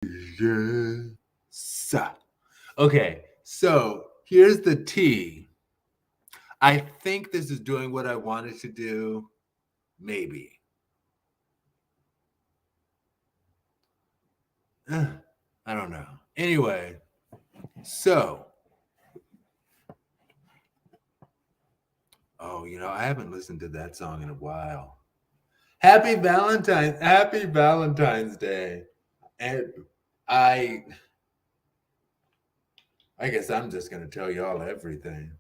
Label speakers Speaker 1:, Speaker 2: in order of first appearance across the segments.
Speaker 1: Yes. Okay, so here's the T. I think this is doing what I wanted to do. Maybe. I don't know. Anyway, so. Oh, I haven't listened to that song in a while. Happy Valentine's Day. And I I guess I'm just gonna tell y'all everything.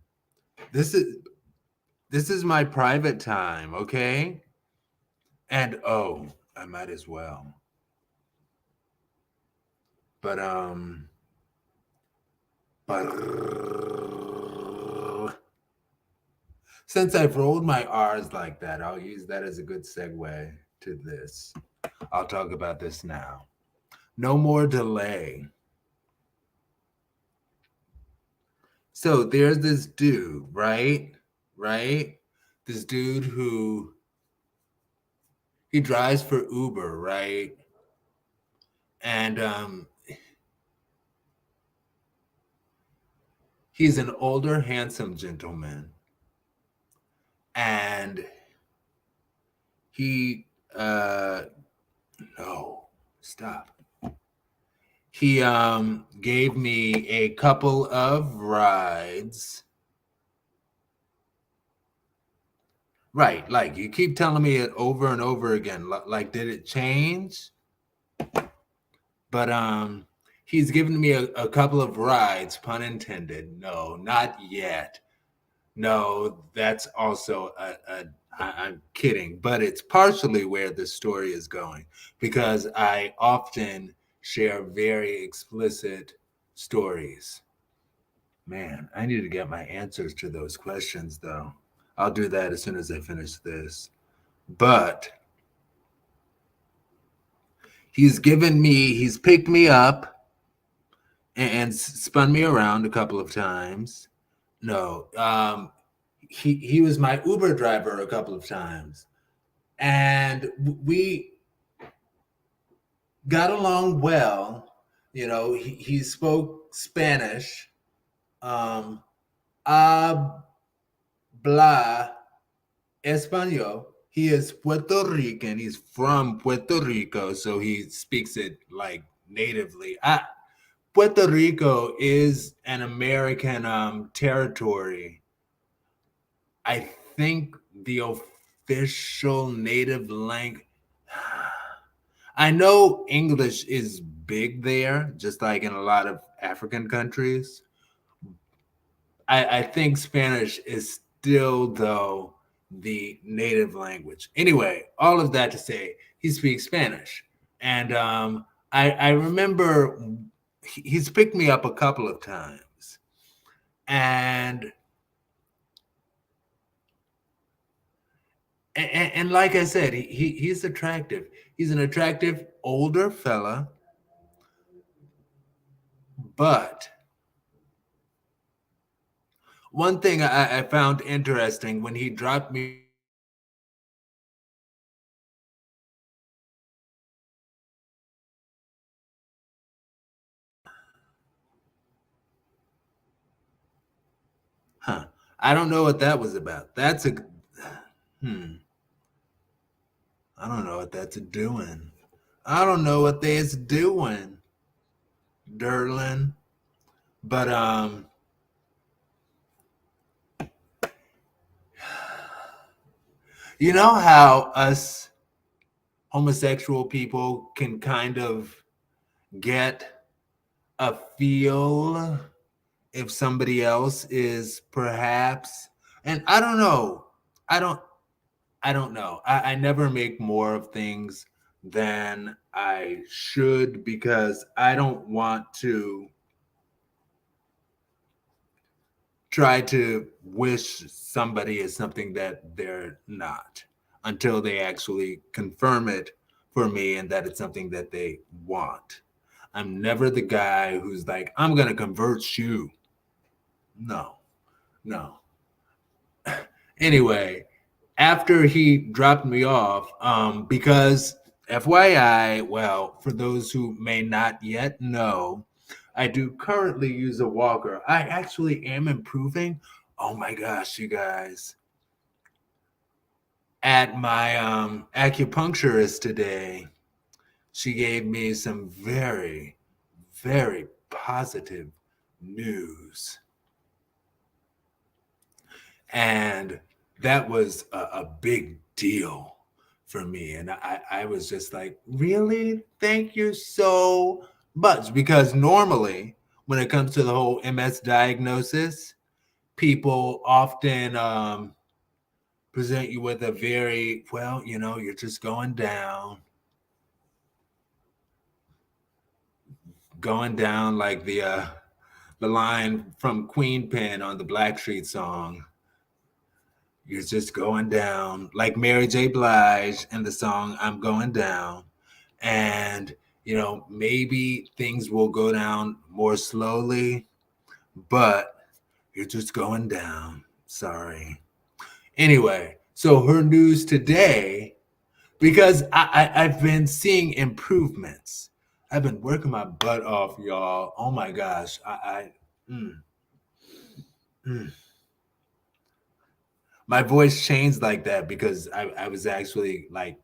Speaker 1: This is this is my private time, okay? And oh, I might as well. But but since I've rolled my R's like that, I'll use that as a good segue to this. I'll talk about this now. No more delay. So there's this dude, right? Right? This dude who he drives for Uber, right? And he's an older, handsome gentleman. And he no, stop. He gave me a couple of rides. Right, like you keep telling me it over and over again. Like, did it change? But he's given me a couple of rides, pun intended. No, not yet. No, that's also I'm kidding, but it's partially where the story is going because I often share very explicit stories. Man, I need to get my answers to those questions though. I'll do that as soon as I finish this. But he's picked me up and spun me around a couple of times. No, he was my Uber driver a couple of times, and we got along well. He spoke Spanish. Um, Habla español. He is Puerto Rican. He's from Puerto Rico, so he speaks it like natively. Puerto Rico is an American territory. I think the official native language. I know English is big there, just like in a lot of African countries. I think Spanish is still, though, the native language. Anyway, all of that to say, he speaks Spanish. And I remember he's picked me up a couple of times. And and like I said, he's attractive. He's an attractive older fella, but one thing I found interesting when he dropped me off at the airport, huh? I don't know what that was about. Hmm. I don't know what that's doing. I don't know what that's doing, Derlin. But you know how us homosexual people can kind of get a feel if somebody else is perhaps, and I don't know. I don't I don't know. I never make more of things than I should because I don't want to try to wish somebody is something that they're not until they actually confirm it for me and that it's something that they want. I'm never the guy who's like, I'm going to convert you. No, no. Anyway, after he dropped me off, because FYI, well, for those who may not yet know, I do currently use a walker. I actually am improving. Oh my gosh, you guys. At my acupuncturist today, she gave me some very, very positive news. And that was a big deal for me. And I was just like, really? Thank you so much. Because normally, when it comes to the whole MS diagnosis, people often present you with a very, well, you're just going down like the line from Queen Pen on the Blackstreet song. You're just going down like Mary J. Blige in the song I'm Going Down. And, maybe things will go down more slowly, but you're just going down. Sorry. Anyway, so her news today, because I've been seeing improvements. I've been working my butt off, y'all. Oh my gosh. Mm, mm. My voice changed like that because I was actually like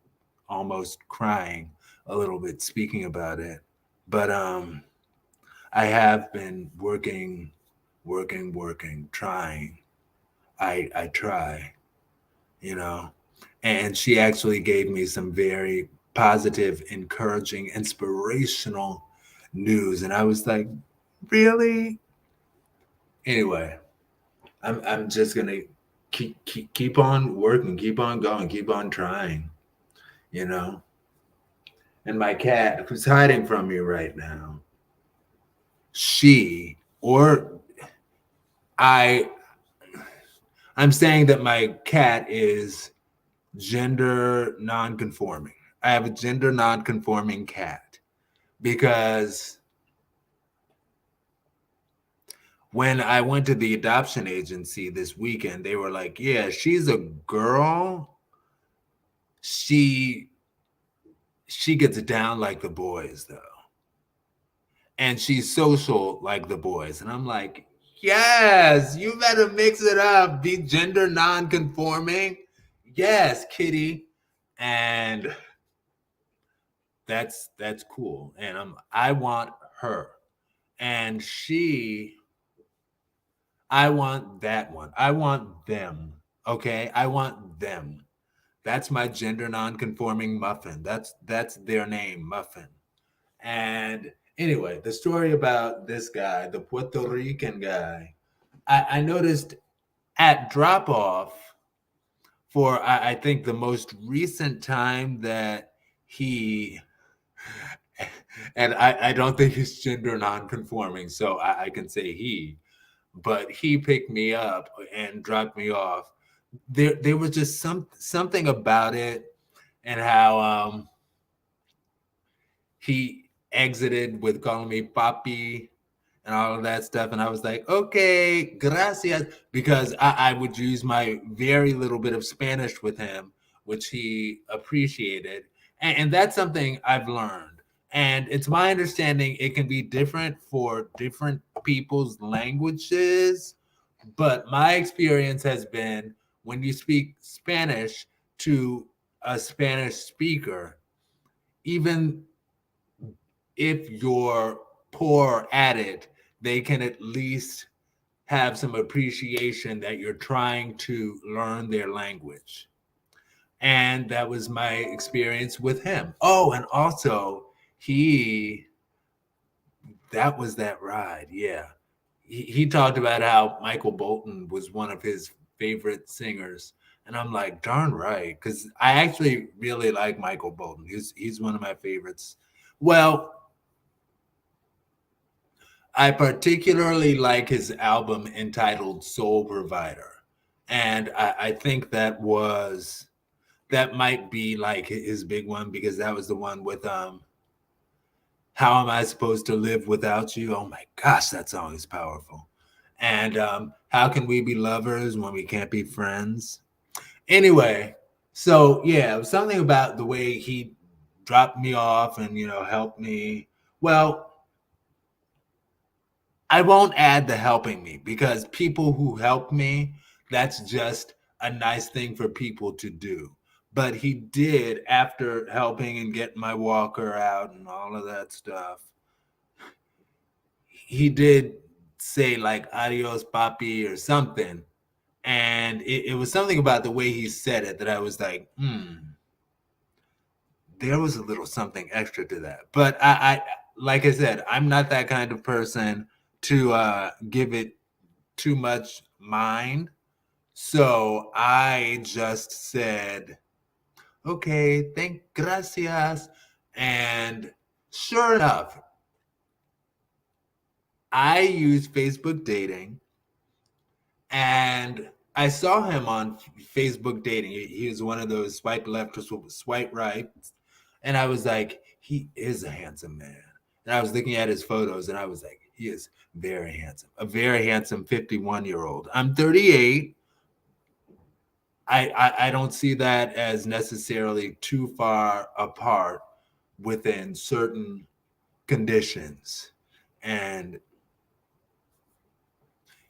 Speaker 1: almost crying a little bit speaking about it. But I have been working, trying. I try, you know. And she actually gave me some very positive, encouraging, inspirational news. And I was like, really? Anyway, I'm just gonna keep on working, keep on going, keep on trying, you know. And my cat, who's hiding from me right now, she or I, I'm saying that my cat is gender non-conforming. I have a gender non-conforming cat because when I went to the adoption agency this weekend, they were like, "Yeah, she's a girl. She gets down like the boys though. And she's social like the boys." And I'm like, "Yes, you better mix it up. Be gender non-conforming. Yes, kitty." And that's cool. And I want her. And I want that one. I want them. Okay? I want them. That's my gender non-conforming muffin. That's their name, Muffin. And anyway, the story about this guy, the Puerto Rican guy, I noticed at drop off for I think the most recent time that he and I don't think he's gender non-conforming, so I can say he, but he picked me up and dropped me off. There was just something about it and how he exited with calling me papi and all of that stuff. And I was like, okay, gracias, because I would use my very little bit of Spanish with him, which he appreciated. And that's something I've learned. And it's my understanding it can be different for different people's languages. But my experience has been when you speak Spanish to a Spanish speaker, even if you're poor at it, they can at least have some appreciation that you're trying to learn their language. And that was my experience with him. Oh, and also, he, that was that ride. Yeah. He talked about how Michael Bolton was one of his favorite singers. And I'm like, darn right. Because I actually really like Michael Bolton. He's one of my favorites. Well, I particularly like his album entitled Soul Provider. And I think that might be like his big one because that was the one with How Am I Supposed to Live Without You? Oh my gosh, that song is powerful. And How Can We Be Lovers When We Can't Be Friends? Anyway, so yeah, it was something about the way he dropped me off and, helped me. Well, I won't add the helping me because people who help me, that's just a nice thing for people to do. But he did, after helping and getting my walker out and all of that stuff, he did say like adios papi or something. And it was something about the way he said it that I was like, there was a little something extra to that. But I like I said, I'm not that kind of person to give it too much mind. So I just said, okay, thank gracias. And sure enough, I use Facebook dating and I saw him on Facebook dating. He was one of those swipe left or swipe right. And I was like, he is a handsome man. And I was looking at his photos and I was like, he is very handsome, a very handsome 51-year-old. I'm 38. I don't see that as necessarily too far apart within certain conditions. And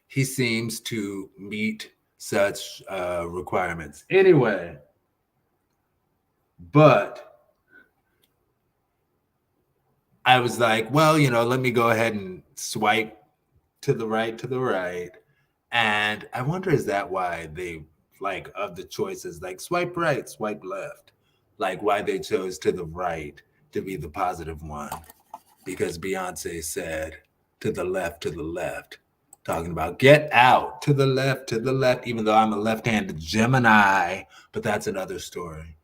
Speaker 1: he seems to meet such requirements. Anyway, but I was like, well, let me go ahead and swipe to the right. And I wonder, is that why they, like, of the choices, like swipe right, swipe left, like why they chose to the right to be the positive one? Because Beyonce said to the left, talking about get out to the left, even though I'm a left-handed Gemini, but that's another story.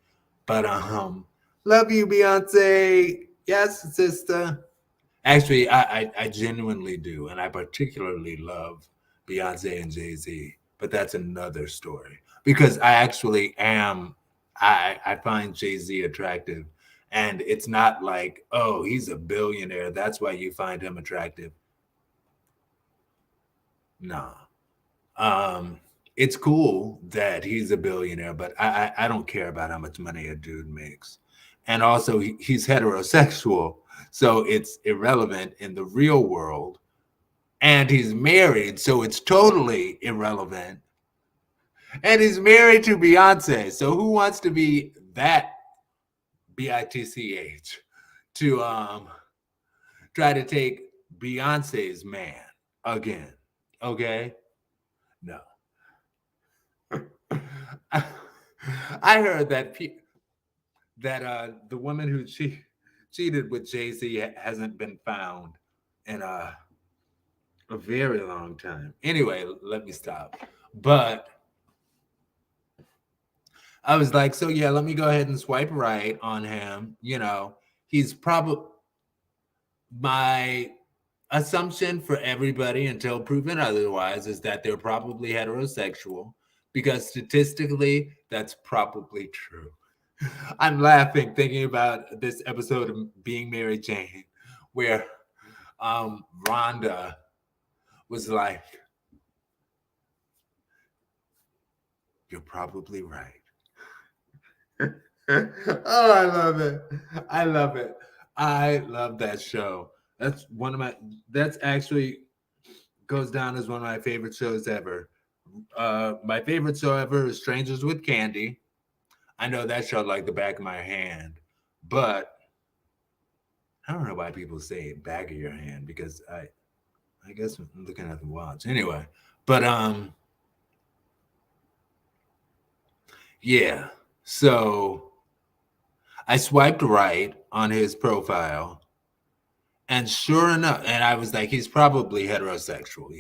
Speaker 1: But love you, Beyonce. Yes, sister. Actually, I genuinely do, and I particularly love Beyonce and Jay-Z, but that's another story. Because I actually am, I find Jay-Z attractive, and it's not like, oh, he's a billionaire, that's why you find him attractive. Nah. It's cool that he's a billionaire, but I don't care about how much money a dude makes. And also, he's heterosexual, so it's irrelevant in the real world. And he's married, so it's totally irrelevant. And he's married to Beyonce, so who wants to be that bitch to try to take Beyonce's man again? Okay, no. I heard that the woman who cheated with Jay-Z hasn't been found in a very long time. Anyway, let me stop. But I was like, so yeah, let me go ahead and swipe right on him. He's probably, my assumption for everybody until proven otherwise is that they're probably heterosexual, because statistically that's probably true. I'm laughing thinking about this episode of Being Mary Jane where Rhonda was like, you're probably right. Oh, I love it. I love it. I love that show. That's actually goes down as one of my favorite shows ever. My favorite show ever is Strangers with Candy. I know that show like the back of my hand, but I don't know why people say back of your hand, because I guess I'm looking at the watch. Anyway, but yeah. So I swiped right on his profile, and sure enough, and I was like, he's probably heterosexual.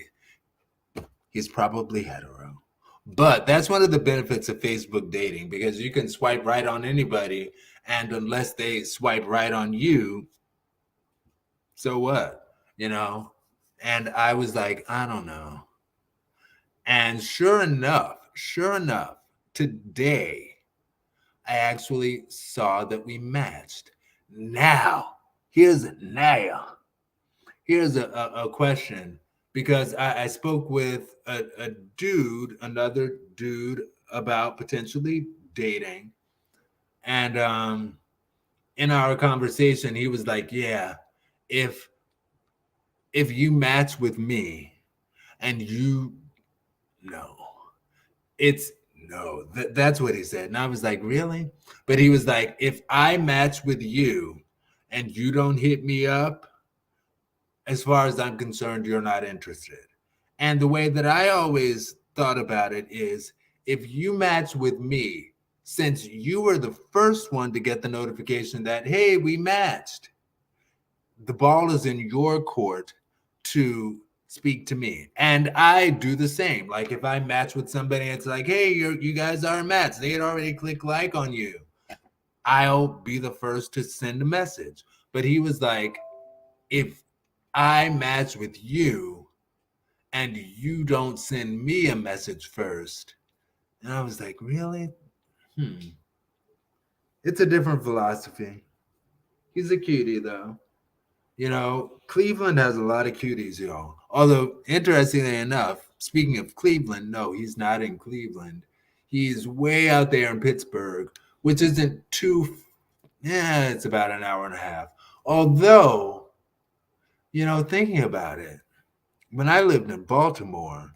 Speaker 1: He's probably hetero. But that's one of the benefits of Facebook dating, because you can swipe right on anybody, and unless they swipe right on you, so what? And I was like, I don't know. And sure enough, today I actually saw that we matched. Now, here's a question, because I spoke with another dude about potentially dating. And in our conversation, he was like, yeah, if you match with me and you no, it's no, that's what he said. And I was like, really? But he was like, if I match with you and you don't hit me up, as far as I'm concerned, you're not interested. And the way that I always thought about it is, if you match with me, since you were the first one to get the notification that, hey, we matched, the ball is in your court to speak to me. And I do the same. Like if I match with somebody, it's like, hey, you guys are a match. They had already clicked like on you. I'll be the first to send a message. But he was like, if I match with you and you don't send me a message first. And I was like, really? It's a different philosophy. He's a cutie, though. You know, Cleveland has a lot of cuties, y'all. Although, interestingly enough, speaking of Cleveland, no, he's not in Cleveland. He's way out there in Pittsburgh, which isn't too, yeah, it's about an hour and a half. Although, you know, thinking about it, when I lived in Baltimore,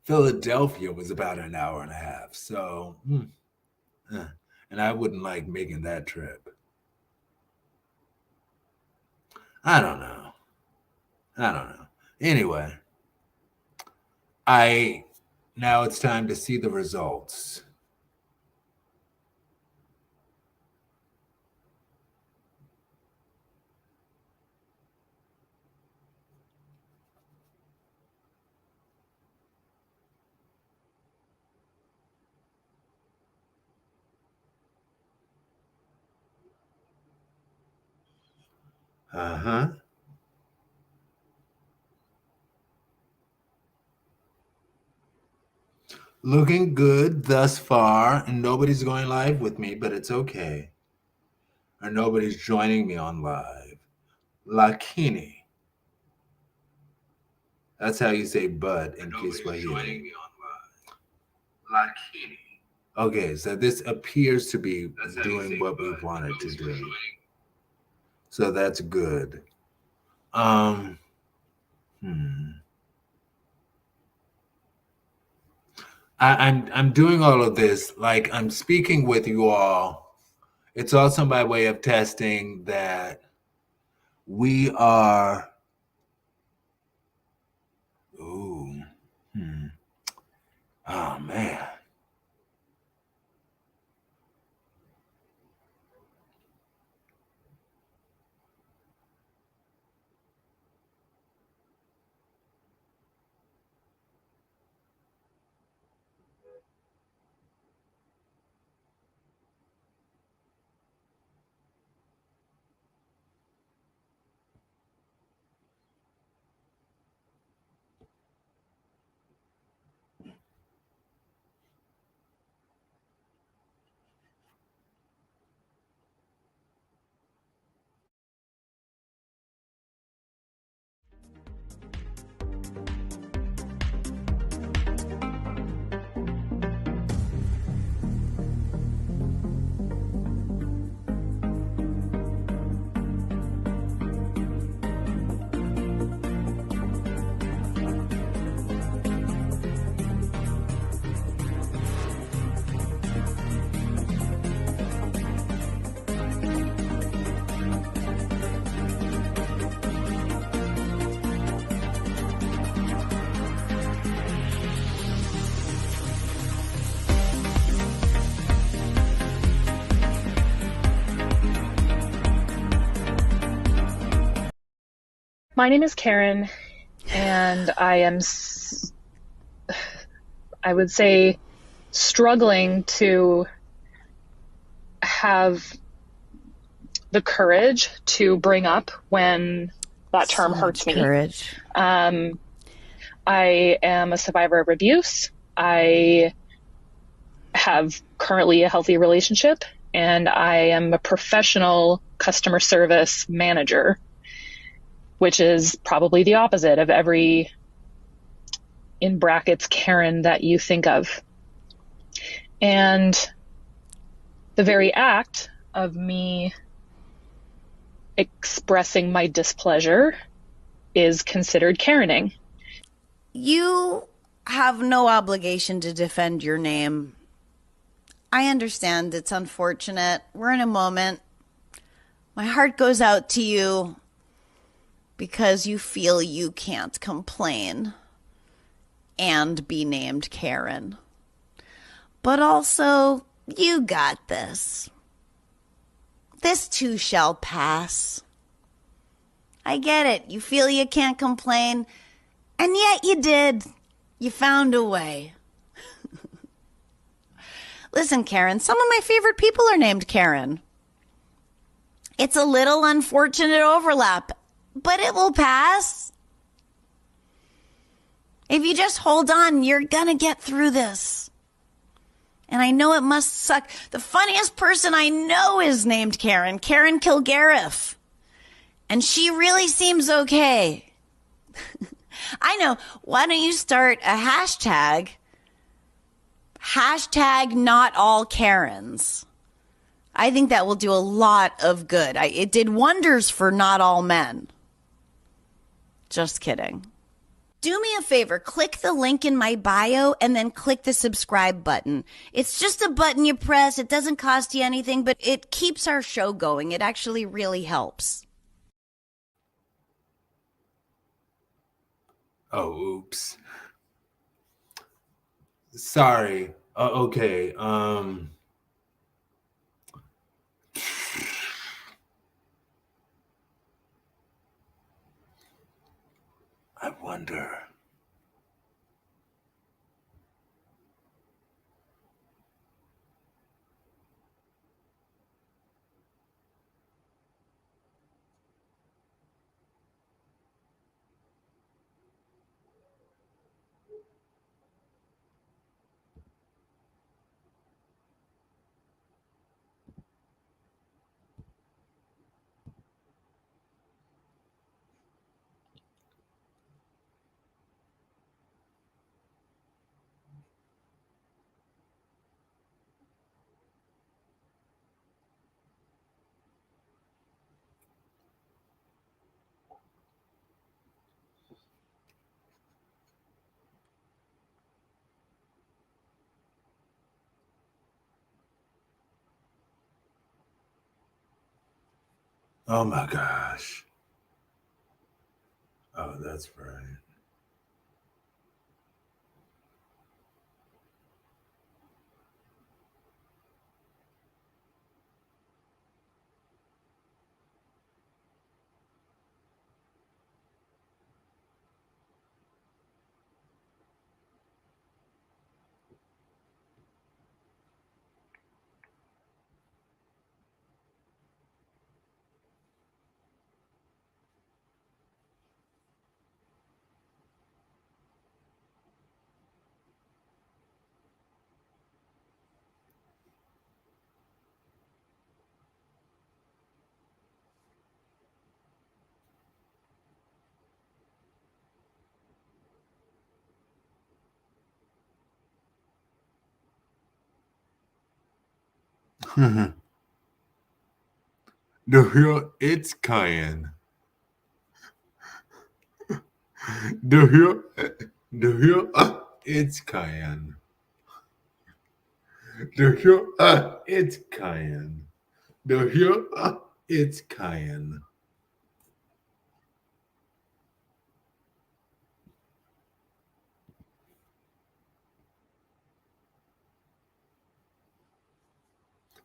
Speaker 1: Philadelphia was about an hour and a half. So, and I wouldn't like making that trip. I don't know. Anyway, now it's time to see the results. Uh-huh. Looking good thus far, and nobody's going live with me, but it's okay. Or nobody's joining me on live. Lakini. That's how you say bud in Kiswahili. Lakini. Okay, so this appears to be doing what we wanted to do. So that's good. I'm doing all of this, like I'm speaking with you all. It's also my way of testing that we are. Ooh. Oh man.
Speaker 2: My name is Karen, and I would say, struggling to have the courage to bring up when that term hurts me.
Speaker 3: Courage.
Speaker 2: I am a survivor of abuse. I have currently a healthy relationship, and I am a professional customer service manager, which is probably the opposite of every, in brackets, Karen that you think of. And the very act of me expressing my displeasure is considered Karening.
Speaker 3: You have no obligation to defend your name. I understand it's unfortunate. We're in a moment. My heart goes out to you because you feel you can't complain and be named Karen. But also, you got this. This too shall pass. I get it. You feel you can't complain, and yet you did. You found a way. Listen, Karen, some of my favorite people are named Karen. It's a little unfortunate overlap, but it will pass. If you just hold on, you're gonna get through this. And I know it must suck. The funniest person I know is named Karen Kilgariff. And she really seems okay. I know. Why don't you start a hashtag? Hashtag not all Karens. I think that will do a lot of good. It did wonders for not all men. Just kidding. Do me a favor, click the link in my bio and then click the subscribe button. It's just a button you press. It doesn't cost you anything, but it keeps our show going. It actually really helps.
Speaker 1: Oh, oops. Sorry. Okay. I wonder. Oh my gosh. Oh, that's right. Do you? It's Cayenne. Do you? Do you? It's Cayenne. Do you? It's Cayenne. Do you? It's Cayenne.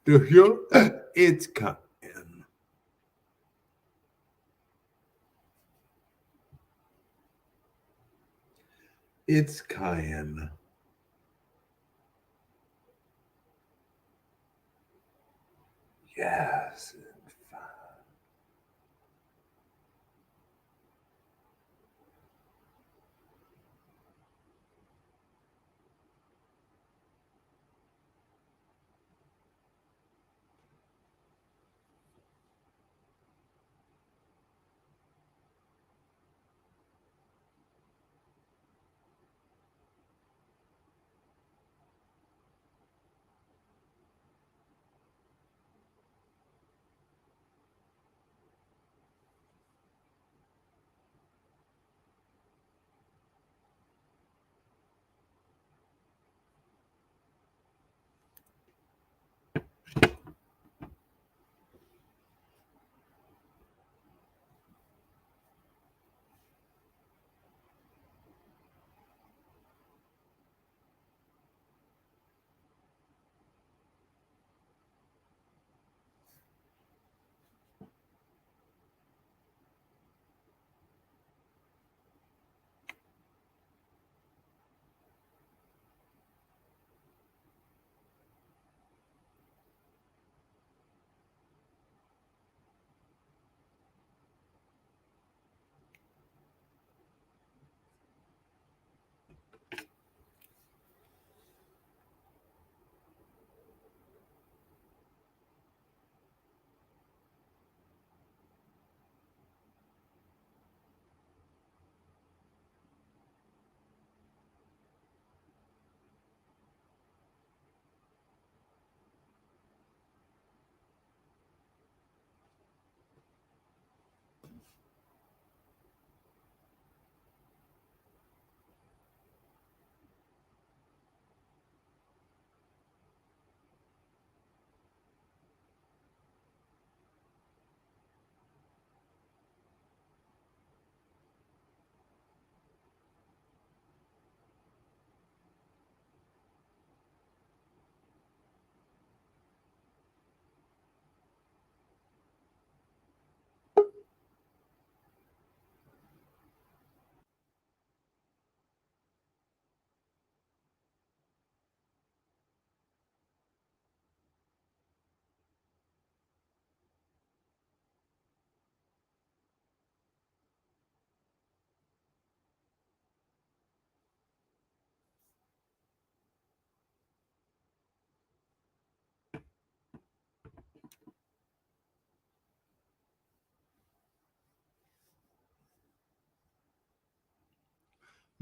Speaker 1: Do you? It's Cayenne. It's Cayenne. Yes.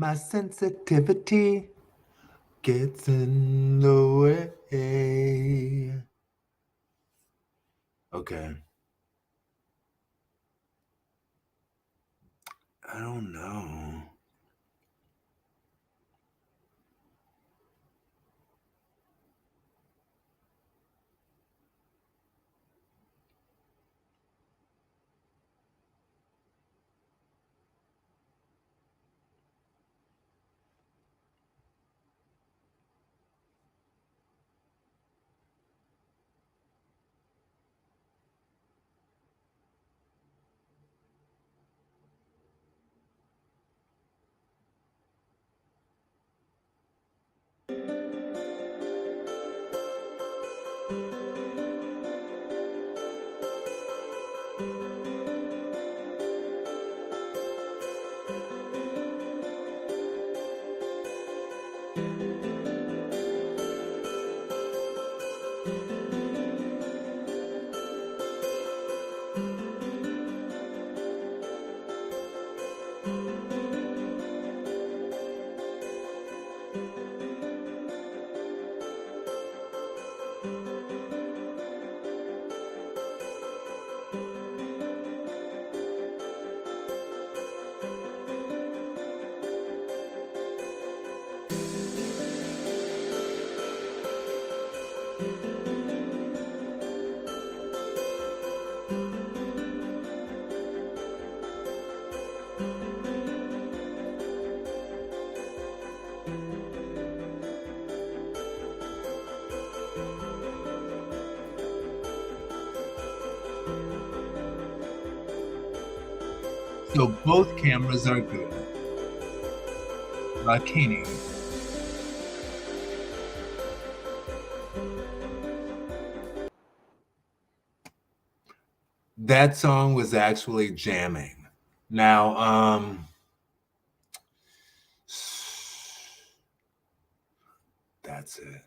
Speaker 1: My sensitivity gets in the way. Okay. I don't know. So both cameras are good. Kenny. That song was actually jamming. Now, that's it.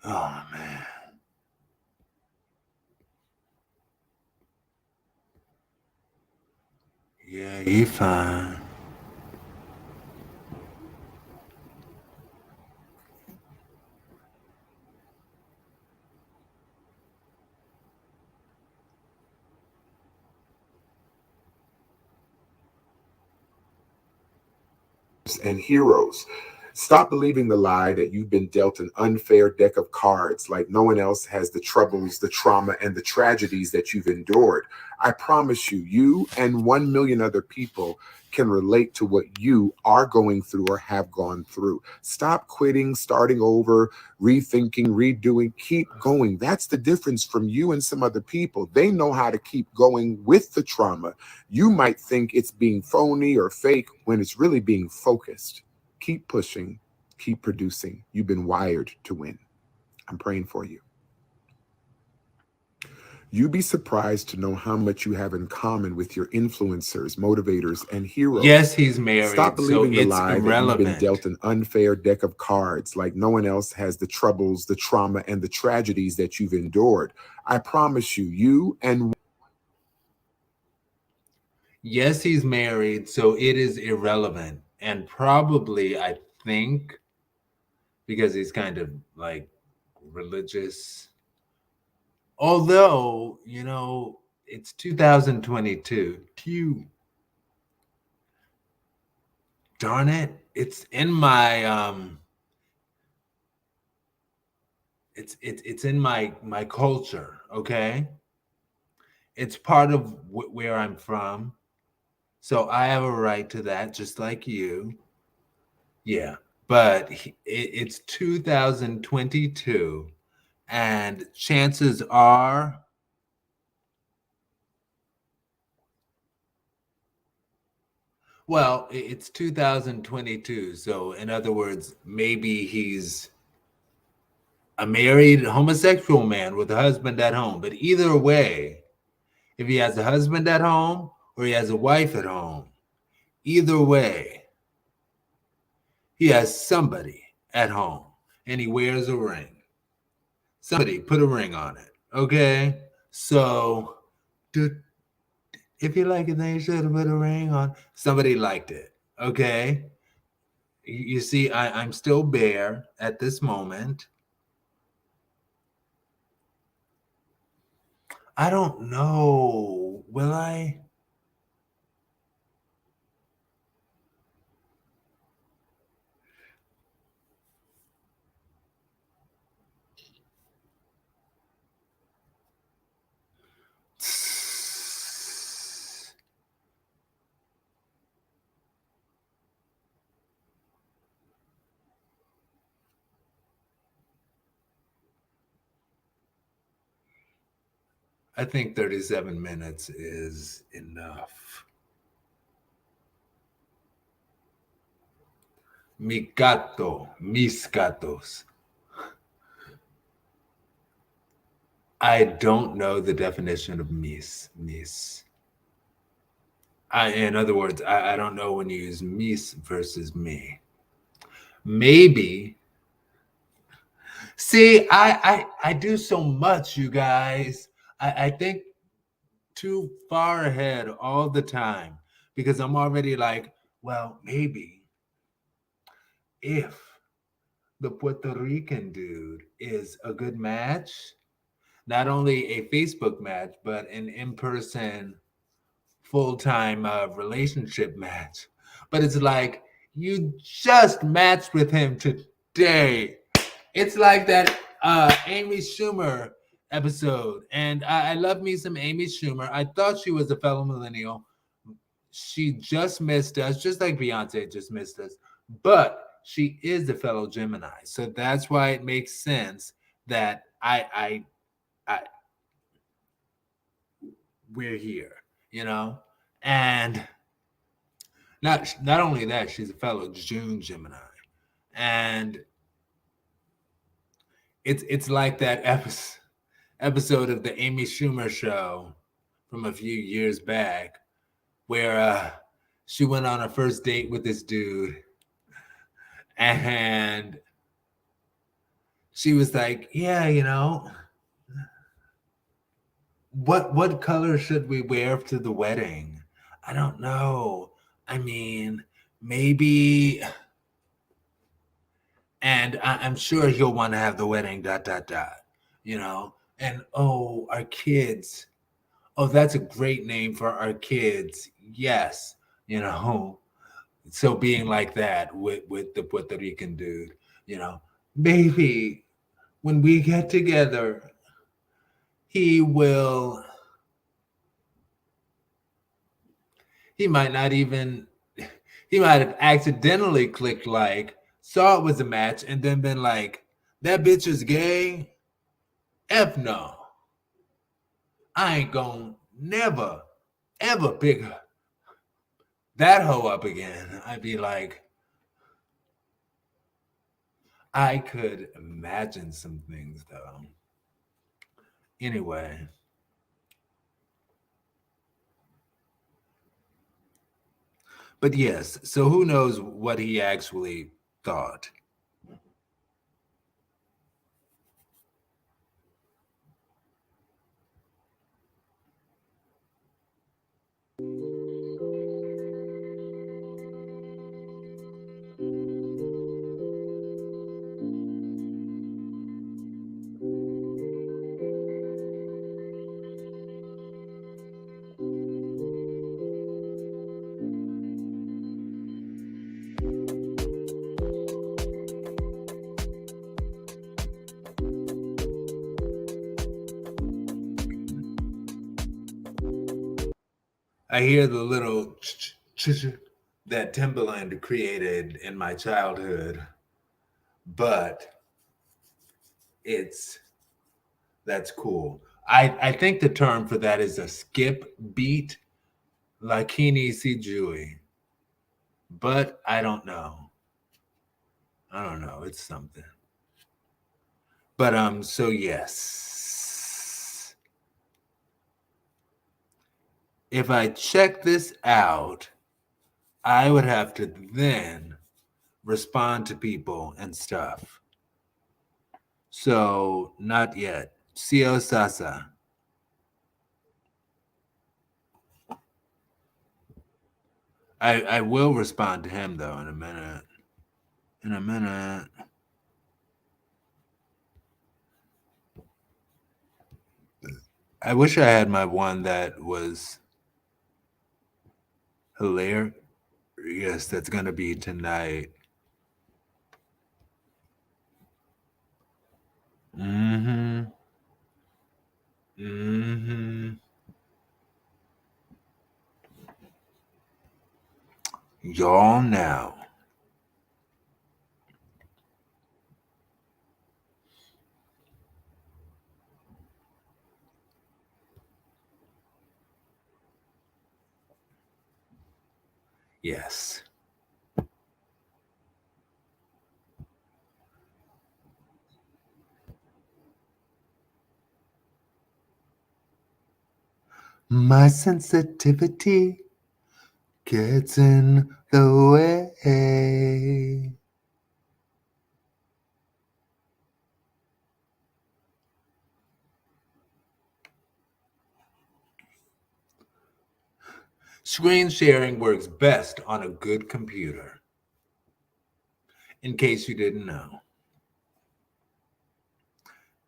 Speaker 1: Oh man. Yeah, you fine.
Speaker 4: And heroes. Stop believing the lie that you've been dealt an unfair deck of cards, like no one else has the troubles, the trauma, and the tragedies that you've endured. I promise you, you and 1 million other people can relate to what you are going through or have gone through. Stop quitting, starting over, rethinking, redoing. Keep going. That's the difference from you and some other people. They know how to keep going with the trauma. You might think it's being phony or fake when it's really being focused. Keep pushing, keep producing. You've been wired to win. I'm praying for you. You'd be surprised to know how much you have in common with your influencers, motivators, and heroes.
Speaker 1: Yes, he's
Speaker 4: Stop
Speaker 1: married, so
Speaker 4: believing the
Speaker 1: it's
Speaker 4: lie that you've been
Speaker 1: irrelevant.
Speaker 4: dealt an unfair deck of cards like no one else has the troubles, the trauma, and the tragedies that you've endured. I promise you, you and
Speaker 1: Yes, he's married, so it is irrelevant. And probably, I think, because he's kind of like religious. Although, it's 2022. Darn it. It's in my it's in my culture, okay? It's part of where I'm from. So I have a right to that, just like you. Yeah. But it's 2022, and chances are, well, it's 2022. So, in other words, maybe he's a married homosexual man with a husband at home. But either way, if he has a husband at home or he has a wife at home, either way, he has somebody at home and he wears a ring. Somebody put a ring on it. Okay? So, if you like it, then you should have put a ring on. Somebody liked it. Okay? You see, I'm still bare at this moment. I don't know. Will I? I think 37 minutes is enough. Mi gato, mis gatos. I don't know the definition of mis. In other words, I don't know when you use mis versus me. Maybe. See, I do so much, you guys. I think too far ahead all the time because I'm already like, well, maybe if the Puerto Rican dude is a good match, not only a Facebook match, but an in-person full-time relationship match. But it's like you just matched with him today. It's like that Amy Schumer episode, and I love me some Amy Schumer. I thought she was a fellow millennial. She just missed us, just like Beyonce just missed us. But she is a fellow Gemini, so that's why it makes sense that I we're here, and not only that, she's a fellow June Gemini, and it's like that episode of the Amy Schumer show from a few years back where she went on a first date with this dude and she was like, yeah, what color should we wear to the wedding? I don't know. I mean, maybe, and I'm sure he'll want to have the wedding, dot, dot, dot, and oh, our kids. Oh, that's a great name for our kids. Yes, So being like that with the Puerto Rican dude, maybe when we get together, he will. He might not even. He might have accidentally clicked like, saw it was a match, and then been like, "That bitch is gay." F no. I ain't gonna never, ever pick that hoe up again. I'd be like, I could imagine some things though. Anyway, But yes, so who knows what he actually thought. I hear the little that Timbaland created in my childhood, but that's cool. I think the term for that is a skip beat, Lakini Sijui, but I don't know. It's something. But so yes. If I check this out, I would have to then respond to people and stuff. So not yet. Sio Sasa. I will respond to him though in a minute. I wish I had my one that was hilarious. Yes, that's gonna be tonight. Y'all now. Yes. My sensitivity gets in the way. Screen sharing works best on a good computer, in case you didn't know.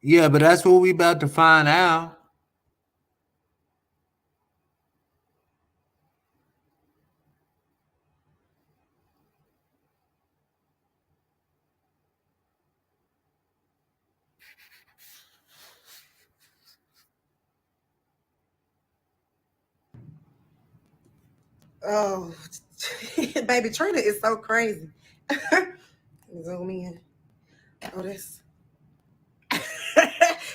Speaker 1: Yeah, but that's what we about to find out.
Speaker 5: Oh, baby, Trina is so crazy. Zoom in. Oh, this.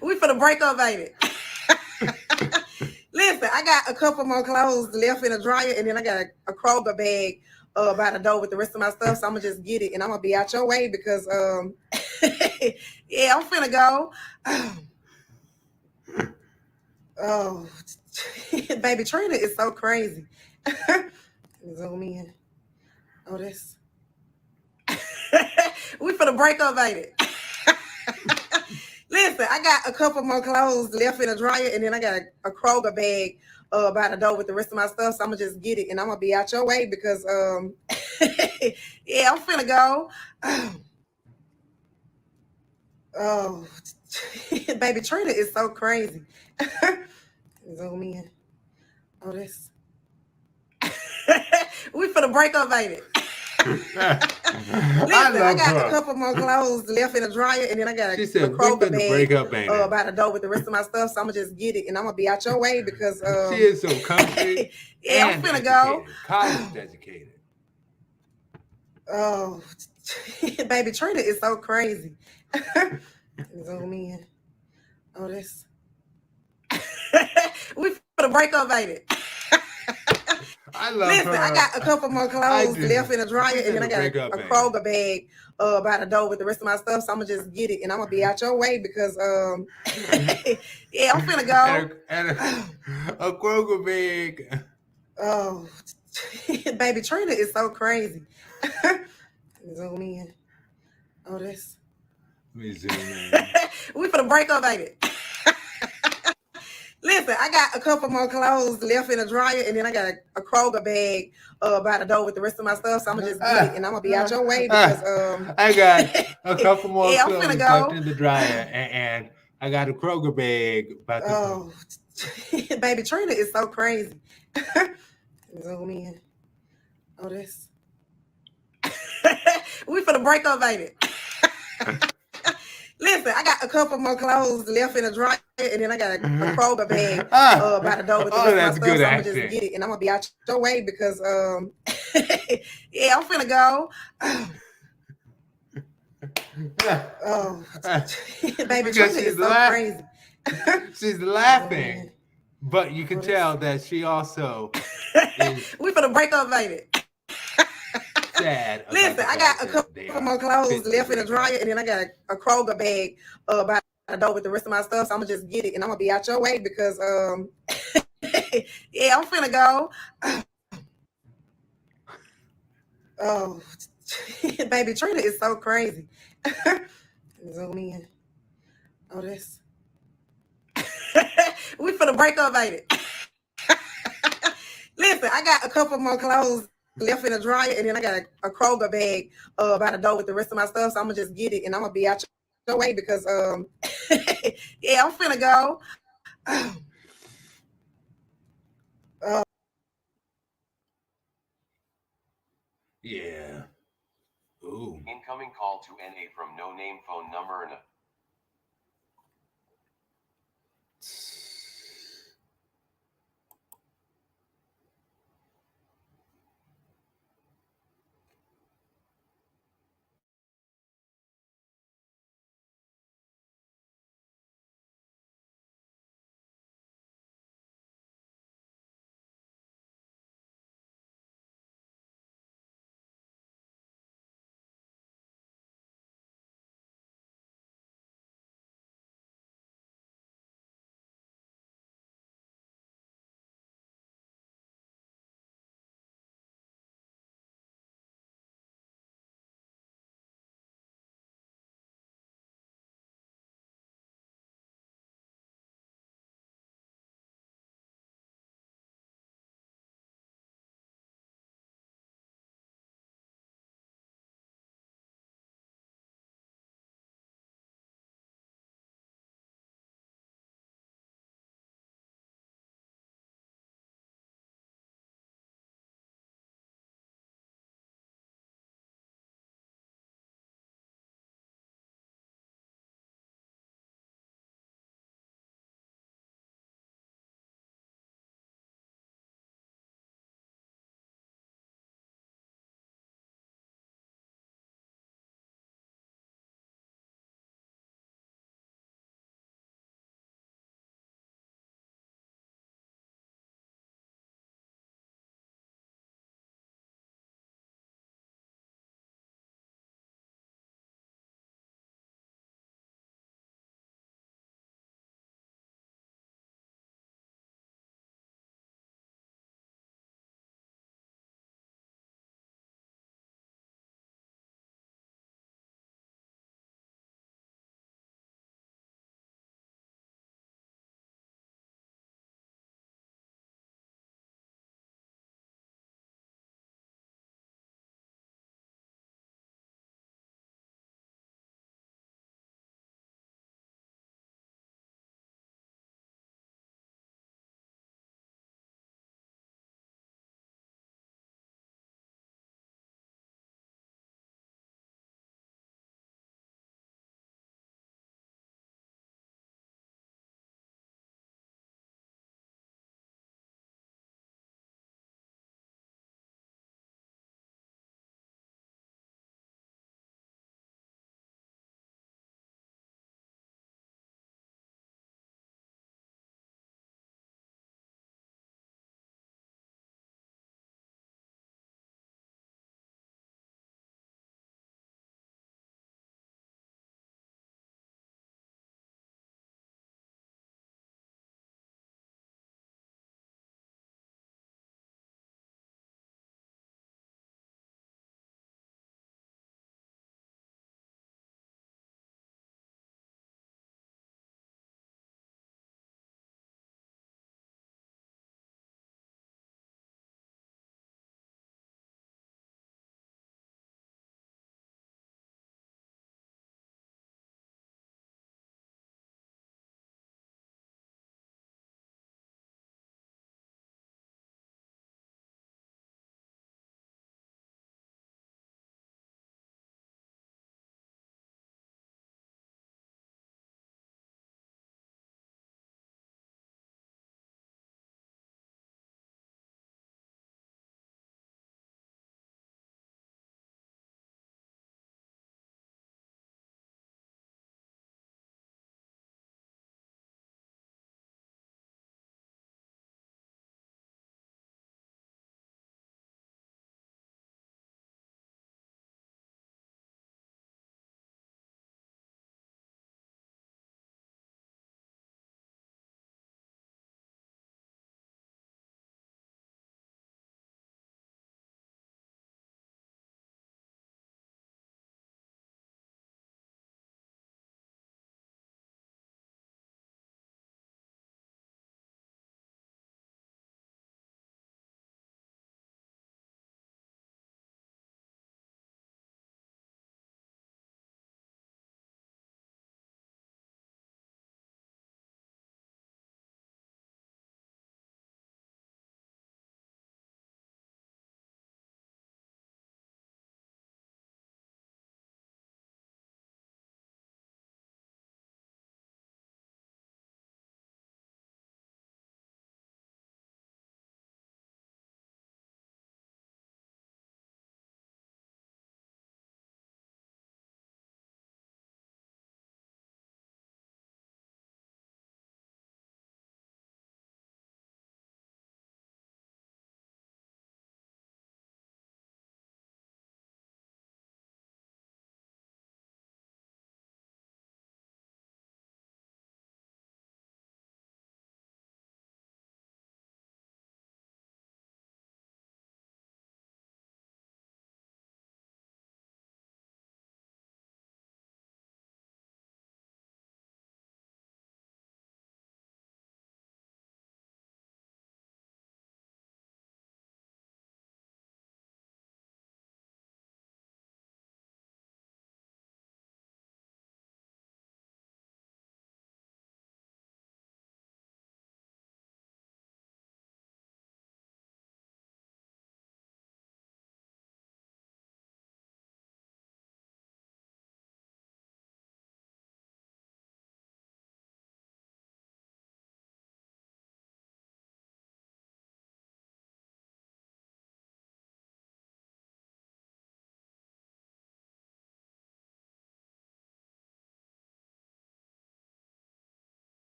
Speaker 5: We finna break up, baby. Listen, I got a couple more clothes left in the dryer, and then I got a Kroger bag by the door with the rest of my stuff. So I'm gonna just get it, and I'm gonna be out your way because, yeah, I'm finna go. Oh, baby, Trina is so crazy. Zoom in. Oh, this. We finna break up, baby. Listen, I got a couple more clothes left in the dryer, and then I got a Kroger bag by the door with the rest of my stuff. So I'm gonna just get it, and I'm gonna be out your way because, yeah, I'm finna go. Oh, baby, Trina is so crazy. Zoom in. Oh, this. We finna break up, baby. Listen, I got a couple more clothes left in the dryer, and then I got
Speaker 1: She said,
Speaker 5: a Kroger
Speaker 1: "We finna break up,
Speaker 5: bag
Speaker 1: ain't it?"
Speaker 5: by the door with the rest of my stuff. So I'm gonna just get it, and I'm gonna be out your way because,
Speaker 1: She is so comfy.
Speaker 5: yeah, I'm
Speaker 1: and
Speaker 5: finna go.
Speaker 1: College educated.
Speaker 5: Oh, baby, Trina is so crazy. Zoom in. Oh, this. We finna break up, baby.
Speaker 1: I love
Speaker 5: Listen,
Speaker 1: her.
Speaker 5: I got a couple more clothes left in the dryer, and then I got a Kroger bag by the door with the rest of my stuff. So I'm gonna just get it, and I'm gonna be out your way because, yeah, I'm finna go.
Speaker 1: And a Kroger bag.
Speaker 5: Oh, baby, Trina is so crazy. Zoom in. Oh, this.
Speaker 1: Let me zoom in.
Speaker 5: We finna break up, baby. Listen, I got a couple more clothes left in the dryer, and then I got a Kroger bag by the door with the rest of my stuff. So I'm gonna just get it, and I'm gonna be out your way because
Speaker 1: I got a couple more
Speaker 5: yeah, I'm finna
Speaker 1: clothes left
Speaker 5: go.
Speaker 1: in the dryer, and I got a Kroger bag about to.
Speaker 5: Oh, baby, Trina is so crazy. Zoom in. Oh, this. We finna break up, baby. Listen, I got a couple more clothes left in the dryer, and then I got a Kroger bag by the door with the rest of my
Speaker 1: that's
Speaker 5: stuff.
Speaker 1: good
Speaker 5: So I'm gonna just
Speaker 1: acting.
Speaker 5: get it, and I'm gonna be out your way because yeah, I'm finna go. Oh, baby,
Speaker 1: Because
Speaker 5: Trina
Speaker 1: she's
Speaker 5: is so
Speaker 1: laughing.
Speaker 5: crazy.
Speaker 1: She's laughing, but you can tell that she also is
Speaker 5: We finna break up, baby.
Speaker 1: sad. About
Speaker 5: Listen,
Speaker 1: the
Speaker 5: I got
Speaker 1: fact
Speaker 5: a
Speaker 1: that
Speaker 5: couple more clothes left in the dryer, and then I got a Kroger bag by the door with the rest of my stuff. So I'm gonna just get it, and I'm gonna be out your way because yeah, I'm finna go. Oh, baby, Trina is so crazy. Zoom in. Oh, this. We finna break up, baby. Listen, I got a couple more clothes left in the dryer, and then I got a Kroger bag by the door with the rest of my stuff. So I'm gonna just get it, and I'm gonna be out your way because yeah, I'm finna go.
Speaker 1: Yeah. Ooh.
Speaker 6: Incoming call to NA from no name phone number and a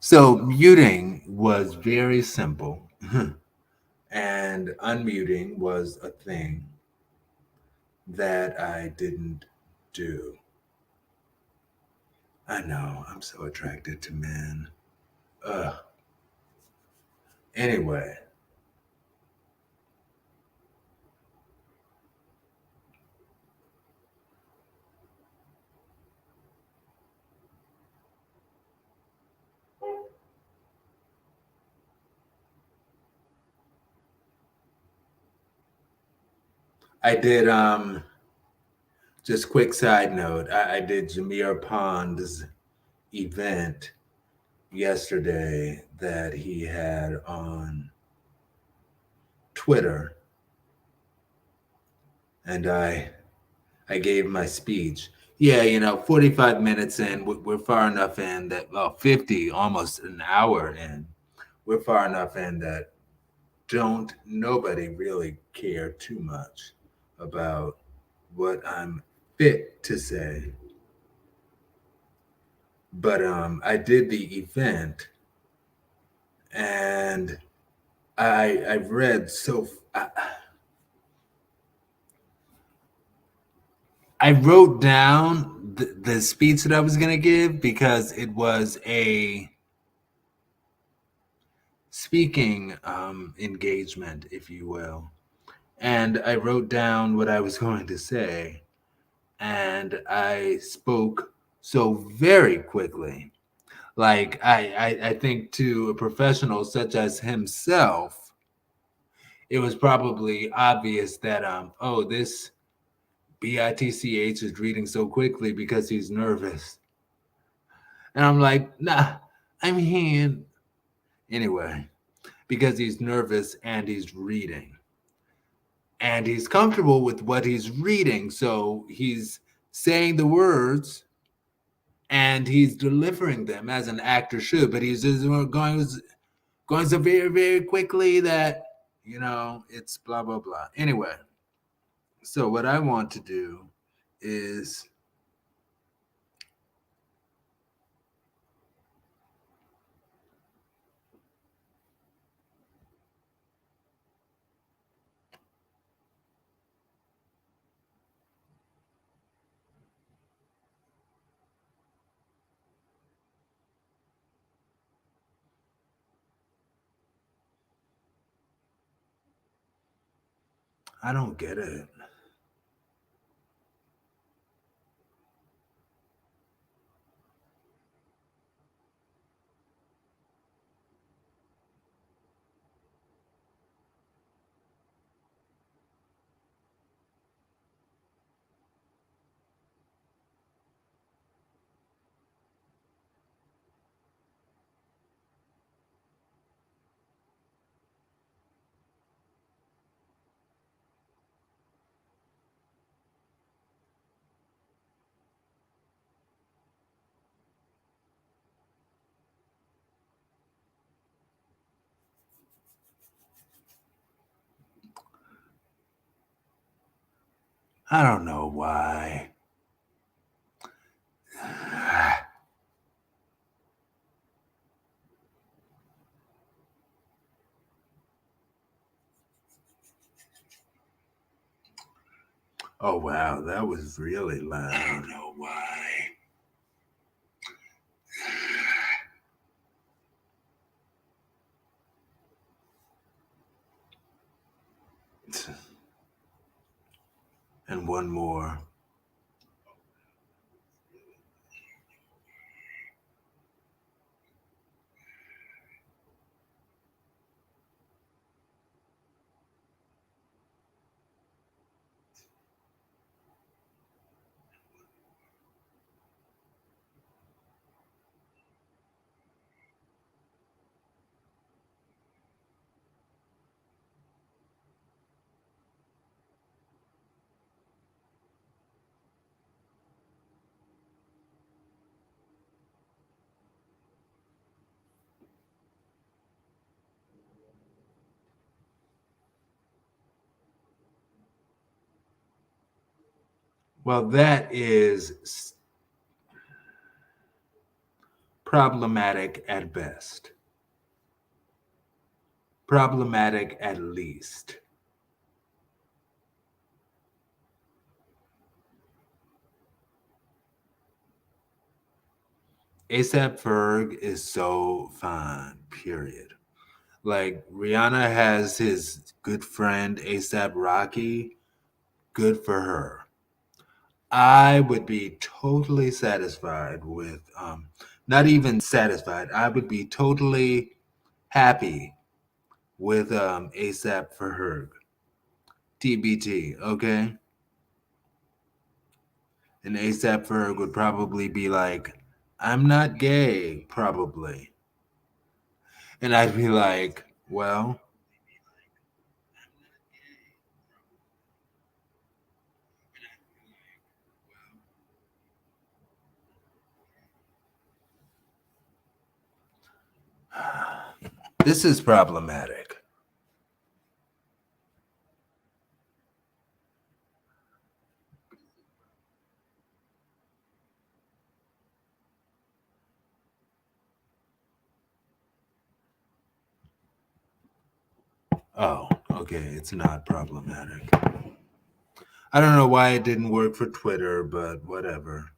Speaker 1: So muting was very simple, and unmuting was a thing that I didn't do. I know, I'm so attracted to men. Ugh. Anyway, I did just quick side note, I did Jameer Pond's event yesterday that he had on Twitter, and I gave my speech. Yeah, 45 minutes in, we're far enough in that, well, 50, almost an hour in, we're far enough in that don't nobody really care too much about what I'm fit to say. But I did the event, and I've read I wrote down the speech that I was going to give because it was a speaking engagement, if you will. And I wrote down what I was going to say, and I spoke so very quickly. Like I think to a professional such as himself, it was probably obvious that oh, this BITCH is reading so quickly because he's nervous. And I'm like, nah, I'm here anyway, because he's nervous and he's reading. And he's comfortable with what he's reading. So he's saying the words and he's delivering them as an actor should, but he's just going so very, very quickly that, it's blah, blah, blah. Anyway, so what I want to do is I don't get it. I don't know why. Oh, wow, that was really loud. I don't know why. And one more. Well, that is problematic at best, problematic at least. ASAP Ferg is so fine, period. Like Rihanna has his good friend ASAP Rocky, good for her. I would be totally satisfied with, not even satisfied, I would be totally happy with ASAP for her. TBT, okay? And ASAP Ferg would probably be like, I'm not gay, probably. And I'd be like, well, this is problematic. Oh, okay, it's not problematic. I don't know why it didn't work for Twitter, but whatever.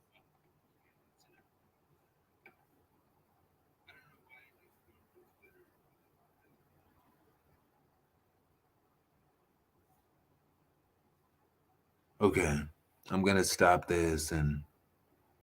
Speaker 1: Okay, I'm gonna stop this and